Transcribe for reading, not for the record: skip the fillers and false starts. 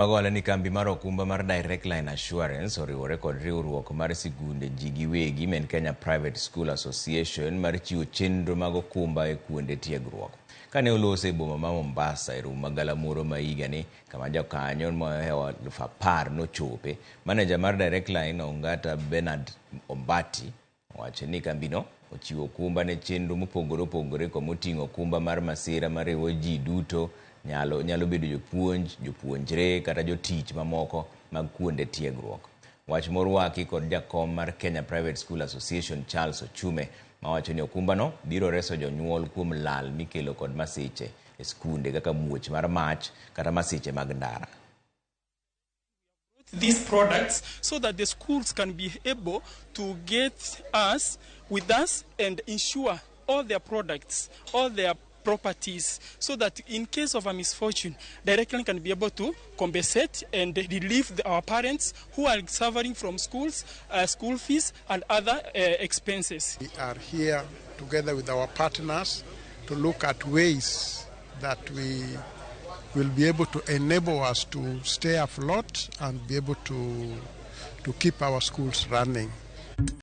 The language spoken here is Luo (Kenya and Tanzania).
Magwala ni kambi mar okumba mar Directline Assurance oriwore kod riwruok mar skunde giwegi men Kenya Private School Association mar chiwo chenro mag okumba e kuonde tiegruok. Kane olose e boma ma Mombasa e romo magalamoro ma higani kama jokanyo mohewa 10,000 nochope, maneja mar Directline Ongata Bernard Ombati owacho ni kambino ochiwo okumba ne chenro mopogore opogore komoting'o okumba mar masira mariwo ji duto, nyalo bedo jopuonjre kata jotich mamoko mag kuonde tiegruok. Wach morwaki kod jakom mar Kenya Private School Association Charles Ochume mawacho ni okumbano biro reso jonyuol kuom lal mikelo kod masiche e skunde kaka muoch mar mach kata masiche mag ndara. These products so that the schools can be able to get us with us and insure all their products, all their properties, so that in case of a misfortune, Directline can be able to compensate and relieve our parents who are suffering from school fees and other expenses. We are here together with our partners to look at ways that we will be able to enable us to stay afloat and be able to keep our schools running.